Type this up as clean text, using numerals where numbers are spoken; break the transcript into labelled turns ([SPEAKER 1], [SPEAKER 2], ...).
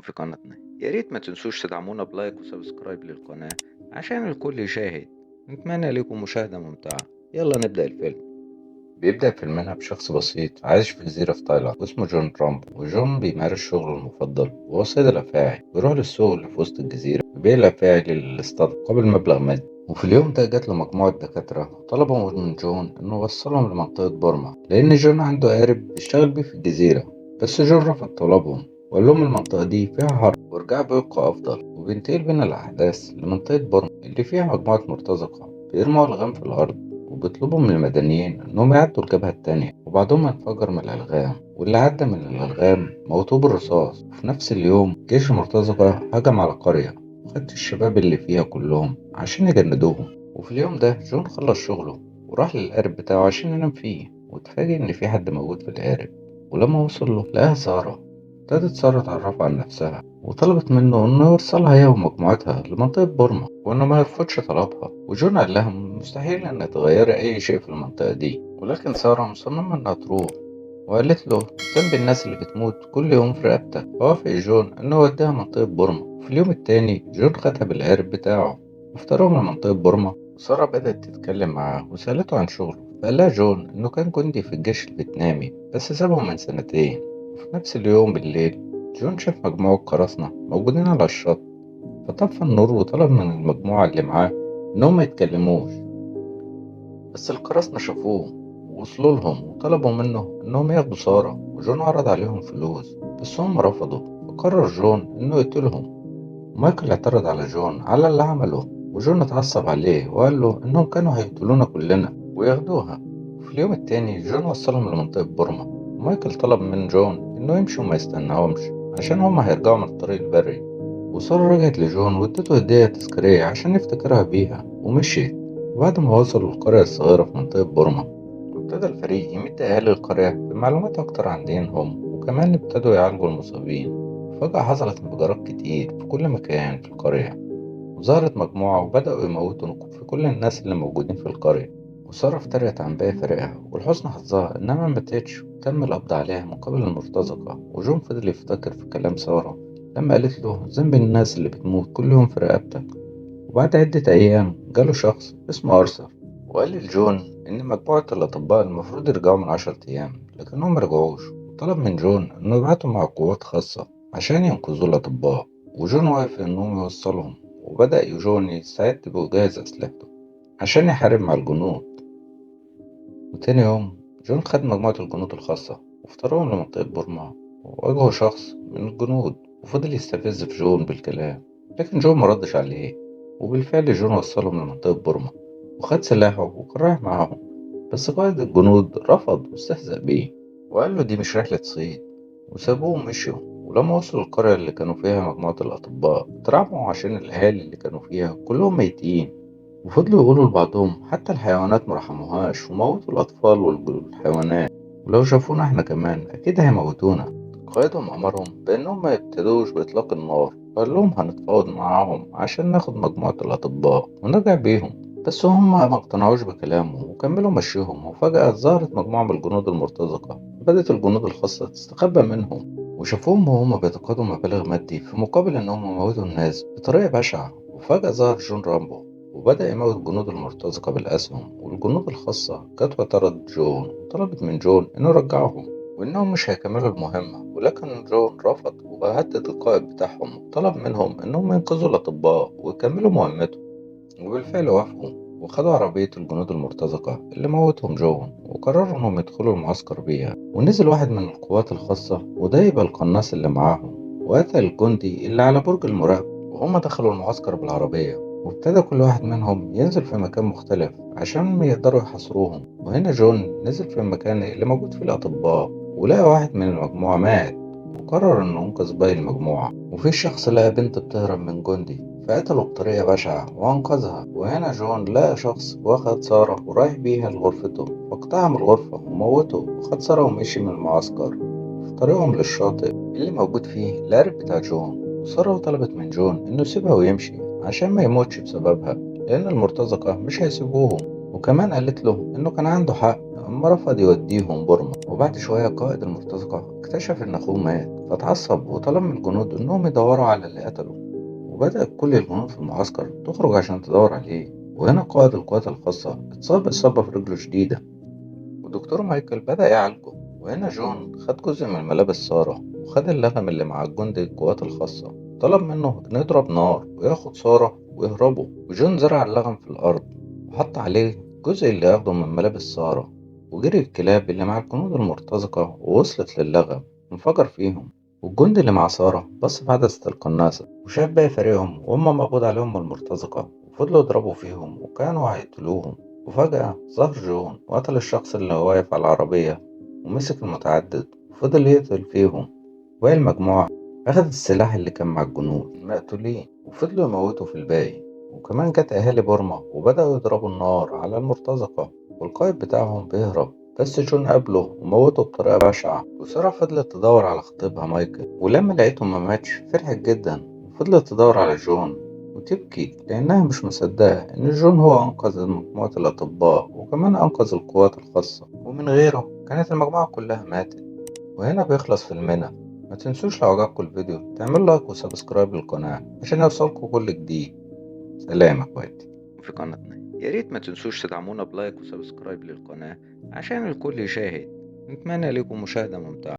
[SPEAKER 1] في قناتنا. يا ريت ما تنسوش تدعمونا بلايك وسبسكرايب للقناة عشان الكل يشاهد. نتمنى لكم مشاهدة ممتعة. يلا نبدأ الفيلم. بيبدأ فيلمنا بشخص بسيط عايش في جزيرة في تايلاند واسمه جون رامبو، وجون بيمارس شغله المفضل وهو صيد الأفاعي. بيروح للسوق اللي في وسط الجزيرة ويبيع الأفاعي للي اصطاد مقابل مبلغ مادي. وفي اليوم ده جات له مجموعة دكاترة وطلبوا من جون إنه يوصلهم لمنطقة بورما، لأن جون عنده قارب بيشتغل بيه في الجزيرة. بس جون رفض طلبهم وقال لهم المنطقة دي فيها حرب ورجع بيبقى أفضل. وبينتقل بين الأحداث لمنطقة بورما اللي فيها مجموعة مرتزقة بيرموا ألغام في الأرض، وبيطلبوا من المدنيين إنهم يعدوا الجبهة التانية. وبعضهم انفجر من الألغام، واللي عدى من الألغام موتوه بالرصاص. وفي نفس اليوم جيش المرتزقة هجم على قرية وخد الشباب اللي فيها كلهم عشان يجندوهم. وفي اليوم ده جون خلص شغله وراح للقارب بتاعه عشان ينام فيه، واتفاجئ إن في حد موجود في القارب. ولما وصل له لقاها سارة. ابتدت سارة تعرفه عن نفسها وطلبت منه إنه يوصلها هي ومجموعتها لمنطقة بورما، وإنه ما يرفضش طلبها. وجون قال لها مستحيل إن تغيري أي شيء في المنطقة دي، ولكن سارة مصممة إنها تروح. وقالت له ذنب الناس اللي بتموت كل يوم في رقبتك. وافق جون إنه يوديها منطقة بورما. وفي اليوم التاني جون خدها بالقارب بتاعه واختارهم لمنطقة بورما. سارة بدأت تتكلم معاه وسألته عن شغله، فقال لها جون إنه كان جندي في الجيش الفيتنامي بس سابه من سنتين. وفي نفس اليوم بالليل جون شاف مجموعة قراصنة موجودين على الشط، فطفى النور وطلب من المجموعة اللي معاه إنهم ما يتكلموش. بس القراصنة شافوه ووصلوا لهم وطلبوا منه إنهم ياخدوا سارة، وجون عرض عليهم فلوس بس هم رفضوا. فقرر جون إنه يقتلهم. مايكل اعترض على جون على اللي عمله، وجون اتعصب عليه وقال له إنهم كانوا هيقتلونا كلنا وياخدوها. في اليوم التاني جون وصلهم لمنطقة بورما. مايكل طلب من جون إنه يمشي وما يستناهمش عشان هما هيرجعوا من الطريق البري. وسارة رجعت لجون وادته هدية تذكارية عشان يفتكرها بيها ومشيت. وبعد ما وصلوا القرية الصغيرة في منطقة بورما، ابتدى الفريق يمد أهالي القرية بمعلومات أكتر عن دينهم، وكمان ابتدوا يعالجوا المصابين. وفجأة حصلت انفجارات كتير في كل مكان في القرية، وظهرت مجموعة وبدأوا يموتوا في كل الناس اللي موجودين في القرية. وسارة افترقت عن باقي فريقها، ولحسن حظها إنها ما ماتتش وتم القبض عليها مقابل المرتزقة. وجون فضل يفتكر في كلام سارة لما قالت له ذنب الناس اللي بتموت كل يوم في رقبتك. وبعد عدة أيام جاله شخص اسمه أرثر وقال لجون إن مجموعة الأطباء المفروض يرجعوا من 10 أيام، لكنهم مرجعوش. وطلب من جون إنه يبعتهم مع قوات خاصة عشان ينقذوا الأطباء. وجون وافق إنهم يوصلهم، وبدأ جون يستعد ويجهز أسلحته عشان يحارب مع الجنود. وتاني يوم جون خد مجموعة الجنود الخاصة واختارهم لمنطقة بورما. وواجهوا شخص من الجنود وفضل يستفز في جون بالكلام، لكن جون مردش عليه. وبالفعل جون وصلهم لمنطقة بورما وخد سلاحه وكان رايح معاهم. بس قائد الجنود رفض واستهزأ بيه وقال له دي مش رحلة صيد، وسابوه ومشوا. ولما وصلوا القرية اللي كانوا فيها مجموعة الأطباء اترعبوا عشان الأهالي اللي كانوا فيها كلهم ميتين. وفضلوا يقولوا لبعضهم حتى الحيوانات مرحموهاش وموتوا الأطفال والحيوانات، ولو شافونا احنا كمان أكيد هيموتونا. قائدهم أمرهم بأنهم ما يبتدوش بإطلاق النار، وقال لهم هنتفاوض معاهم عشان ناخد مجموعة الأطباء ونرجع بيهم. بس هم ما اقتنعوش بكلامه وكملوا مشيهم. وفجأة ظهرت مجموعة من الجنود المرتزقة. بدأت الجنود الخاصة تستخبى منهم وشافوهم وهم بيتقاضوا مبالغ مادي في مقابل إنهم موتوا الناس بطريقة بشعة. وفجأة ظهر جون رامبو وبدأ يموت جنود المرتزقة بالأسهم. والجنود الخاصة جت واعترضت جون وطلبت من جون إنه يرجعهم وإنهم مش هيكملوا المهمة، ولكن جون رفض وهدد القائد بتاعهم وطلب منهم إنهم ينقذوا الأطباء ويكملوا مهمتهم. وبالفعل وافقوا وخدوا عربية الجنود المرتزقة اللي موتهم جون، وقرروا إنهم يدخلوا المعسكر بيها. ونزل واحد من القوات الخاصة وده يبقى القناص اللي معاهم، وقتل الجندي اللي على برج المراقبة. وهما دخلوا المعسكر بالعربية، وابتدى كل واحد منهم ينزل في مكان مختلف عشان يقدروا يحاصروهم. وهنا جون نزل في المكان اللي موجود فيه الأطباء ولقى واحد من المجموعة مات، وقرر إنه ينقذ باقي المجموعة. وفي شخص لقى بنت بتهرب من جندي فقتله بطريقة بشعة وأنقذها. وهنا جون لقى شخص واخد سارة ورايح بيها لغرفته، فاقتحم الغرفة وموته وخد سارة ومشي من المعسكر في طريقهم للشاطئ اللي موجود فيه القارب بتاع جون. وسارة طلبت من جون إنه يسيبها ويمشي عشان ما يموتش بسببها، لأن المرتزقة مش هيسيبوهم. وكمان قالت له إنه كان عنده حق أما رفض يوديهم بورما. وبعد شوية قائد المرتزقة واكتشف إن أخوه مات فاتعصب وطلب من الجنود إنهم يدوروا على اللي قتله. وبدأت كل الجنود في المعسكر تخرج عشان تدور عليه. وهنا قائد القوات الخاصة اتصاب إصابة في رجله شديدة، ودكتور مايكل بدأ يعالجه. وهنا جون خد جزء من ملابس سارة وخد اللغم اللي مع الجندي القوات الخاصة، طلب منه إنه يضرب نار وياخد سارة ويهربوا. وجون زرع اللغم في الأرض وحط عليه الجزء اللي ياخده من ملابس سارة، وجري الكلاب اللي مع الجنود المرتزقة ووصلت للغم انفجر فيهم. والجندي اللي مع سارة بص في عدسة القناصة وشاف باقي فريقهم وهم مقبوض عليهم المرتزقة، وفضلوا يضربوا فيهم وكانوا هيقتلوهم. وفجأة ظهر جون وقتل الشخص اللي واقف على العربية ومسك المتعدد وفضل يقتل فيهم. وباقي المجموعة أخد السلاح اللي كان مع الجنود المقتولين وفضلوا يموتوا في الباقي. وكمان جت أهالي بورما وبدأوا يضربوا النار على المرتزقة، والقائد بتاعهم بيهرب بس جون قابله وموته بطريقة بشعة. وسارة فضلت تدور على خطيبها مايكل، ولما لقيته ما ماتش فرحت جدا وفضلت تدور على جون وتبكي لأنها مش مصدقة إن جون هو أنقذ مجموعة الأطباء وكمان أنقذ القوات الخاصة، ومن غيره كانت المجموعة كلها ماتت. وهنا بيخلص فيلمنا. ما تنسوش لو عجبكم الفيديو تعملوا لايك وسبسكرايب للقناة عشان يوصلكوا كل جديد. سلام يا اخواتي في قناتنا. يا ريت ما تنسوش تدعمونا بلايك وسبسكرايب للقناة عشان الكل يشاهد. نتمنى لكم مشاهدة ممتعة.